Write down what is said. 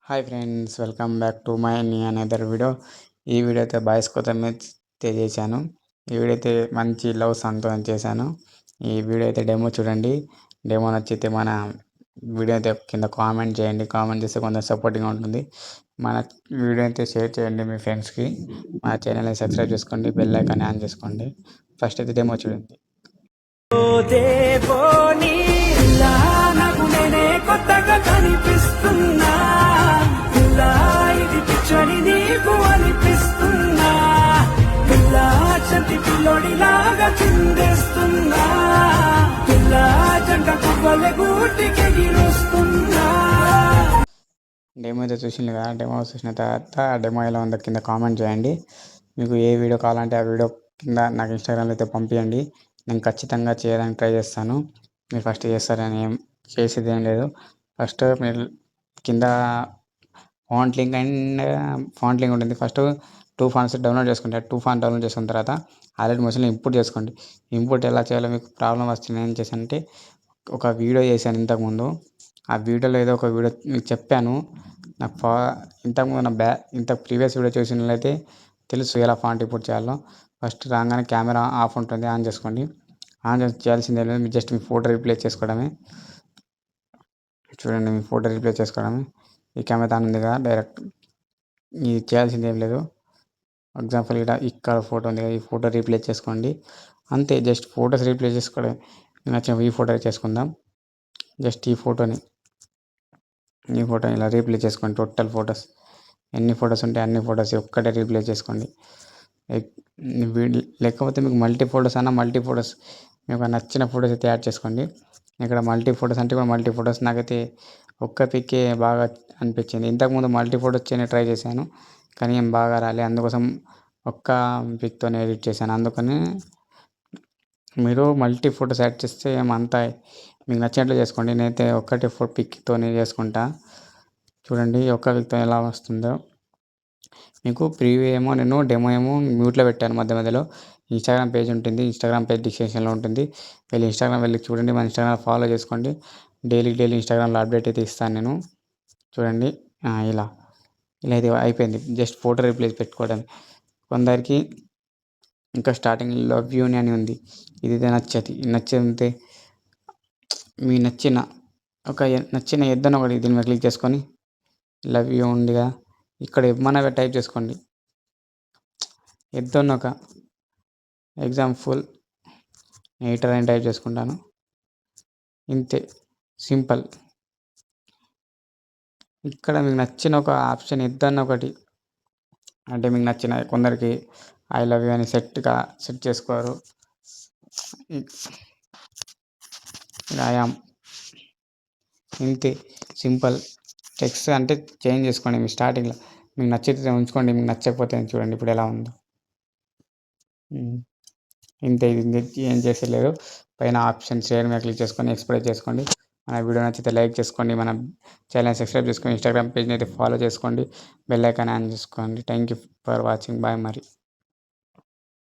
Hi friends, welcome back to my another video. ఈ video అయితే boys కోసం చేశాను. ఈ వీడియో అయితే మంచి లవ్ సాంగ్తో చేశాను. ఈ వీడియో అయితే డెమో చూడండి. డెమో నచ్చితే మన వీడియో అయితే కింద కామెంట్ చేయండి. కామెంట్ చేస్తే కొంచెం సపోర్టింగ్గా ఉంటుంది. మన వీడియో అయితే షేర్ చేయండి మీ ఫ్రెండ్స్కి. మా ఛానల్ని సబ్స్క్రైబ్ చేసుకోండి, బెల్ ఐకాన్ ఆన్ చేసుకోండి. ఫస్ట్ అయితే డెమో చూడండి. కొత్తగా కనిపిస్తున్నా ఇలా ఇది పిచ్చని నీకు అనిపిస్తున్నా ఇలా చంటి పిల్లోడిలాగా చిందేస్తున్నా ఇలా జంట కువ్వల గూటికెగిరుస్తున్నా. డెమో అయితే చూసింది కదా. డెమో చూసిన తర్వాత డెమో ఎలా ఉందో కింద కామెంట్ చేయండి. మీకు ఏ వీడియో కావాలంటే ఆ వీడియో కింద నాకు ఇన్స్టాగ్రామ్లో అయితే పంపించండి. నేను ఖచ్చితంగా చేయడానికి ట్రై చేస్తాను. మీరు ఫస్ట్ చేస్తారని చేసేది ఏం లేదు. ఫస్ట్ మీరు కింద ఫాంట్ లింక్ ఉంటుంది. ఫస్ట్ 2 ఫాంట్స్ డౌన్లోడ్ చేసుకుంటే 2 ఫాంట్ డౌన్లోడ్ చేసుకున్న తర్వాత ఆల్రెడీ మొబైల్లో ఇంపోర్ట్ చేసుకోండి. ఇంపోర్ట్ ఎలా చేయాలో మీకు ప్రాబ్లం వస్తుంది. ఏం చేశానంటే ఒక వీడియో చేశాను ఇంతకుముందు. ఆ వీడియోలో ఏదో ఒక వీడియో మీకు చెప్పాను. నాకు ఇంతకుముందు ఇంత ప్రీవియస్ వీడియో చూసినట్లయితే తెలుసు ఎలా ఫాంట్ ఇంపోర్ట్ చేయాలో. ఫస్ట్ రాగానే కెమెరా ఆఫ్ ఉంటుంది, ఆన్ చేసుకోండి. ఆన్ చేయాల్సిందే లేదు, మీరు జస్ట్ మీ ఫోటో రీప్లేస్ చేసుకోవడమే. చూడండి, మీ ఫోటో రీప్లేస్ చేసుకోవడమే. ఈ కెమెరా ఆన్ ఉంది కదా, డైరెక్ట్ ఇది చేయాల్సింది ఏం లేదు. ఎగ్జాంపుల్ ఇక్కడ ఫోటో ఉంది కదా, ఈ ఫోటో రీప్లేస్ చేసుకోండి అంతే. జస్ట్ ఫొటోస్ రీప్లేస్ చేసుకోవడం. నచ్చిన ఈ ఫోటో చేసుకుందాం. జస్ట్ ఈ ఫోటో ఇలా రీప్లేస్ చేసుకోండి. టోటల్ ఫొటోస్ ఎన్ని ఫొటోస్ ఉంటే అన్ని ఫొటోస్ ఒక్కటే రీప్లేస్ చేసుకోండి. లేకపోతే మీకు మల్టీ ఫొటోస్ మీకు నచ్చిన ఫొటోస్ అయితే యాడ్ చేసుకోండి. ఇక్కడ మల్టీ ఫొటోస్ అంటే కూడా మల్టీ ఫొటోస్ నాకైతే ఒక్క పిక్కే బాగా అనిపించింది. ఇంతకుముందు మల్టీ ఫొటోస్ ట్రై చేశాను కానీ ఏం బాగా రాలే. అందుకోసం ఒక్క పిక్తోనే ఎడిట్ చేశాను. అందుకని మీరు మల్టీ ఫొటోస్ యాడ్ చేస్తే ఏమంతా మీకు నచ్చినట్లు చేసుకోండి. నేనైతే ఒక్కటి పిక్తోనే చేసుకుంటా. చూడండి ఒక్క పిక్తో ఎలా వస్తుందో. మీకు ప్రీవ్యూ ఏమో నేను డెమో ఏమో మ్యూట్లో పెట్టాను మధ్యలో. ఇన్స్టాగ్రామ్ పేజ్ ఉంటుంది. ఇన్స్టాగ్రామ్ పేజ్ డిస్క్రిప్షన్లో ఉంటుంది. ఇన్స్టాగ్రామ్ వెళ్ళి చూడండి. మన ఇన్స్టాగ్రామ్ ఫాలో చేసుకోండి. డైలీ ఇన్స్టాగ్రామ్లో అప్డేట్ అయితే ఇస్తాను నేను. చూడండి ఇలా అయితే అయిపోయింది. జస్ట్ ఫోటో రీప్లేస్ పెట్టుకోవడం. కొందరికి ఇంకా స్టార్టింగ్ లవ్ యూ అని ఉంది. ఇది నచ్చితే మీ నచ్చిన ఎద్దన ఒకటి దీని మీద క్లిక్ చేసుకొని లవ్ యూ ఉందిగా, ఇక్కడ ఏమన్నా టైప్ చేసుకోండి. ఎద్దన్న ఒక ఎగ్జాంపుల్ నేటర్ అని టైప్ చేసుకుంటాను. ఇంతే, సింపుల్. ఇక్కడ మీకు నచ్చిన ఒక ఆప్షన్ ఎద్దన్న ఒకటి అంటే మీకు నచ్చిన కొందరికి ఐ లవ్ యూ అని సెట్ చేసుకోరు. ఇంతే, సింపుల్. టెక్స్ట్ అంటే చేంజ్ చేసుకోండి. మీ స్టార్టింగ్లో మీకు నచ్చితే ఉంచుకోండి, మీకు నచ్చకపోతే చూడండి ఇప్పుడు ఎలా ఉందో. ఇంతే, ఇది ఏం చేసేలేదు. పైన ఆప్షన్ షేర్ మీద క్లిక్ చేసుకొని ఎక్స్ప్రెస్ చేసుకోండి. మన వీడియో నచ్చితే లైక్ చేసుకోండి. మన ఛానల్ సబ్స్క్రైబ్ చేసుకొని ఇన్స్టాగ్రామ్ పేజ్ని అయితే ఫాలో చేసుకోండి. బెల్ ఐకాన్ ఆన్ చేసుకోండి. Thank you for watching. Bye మరి.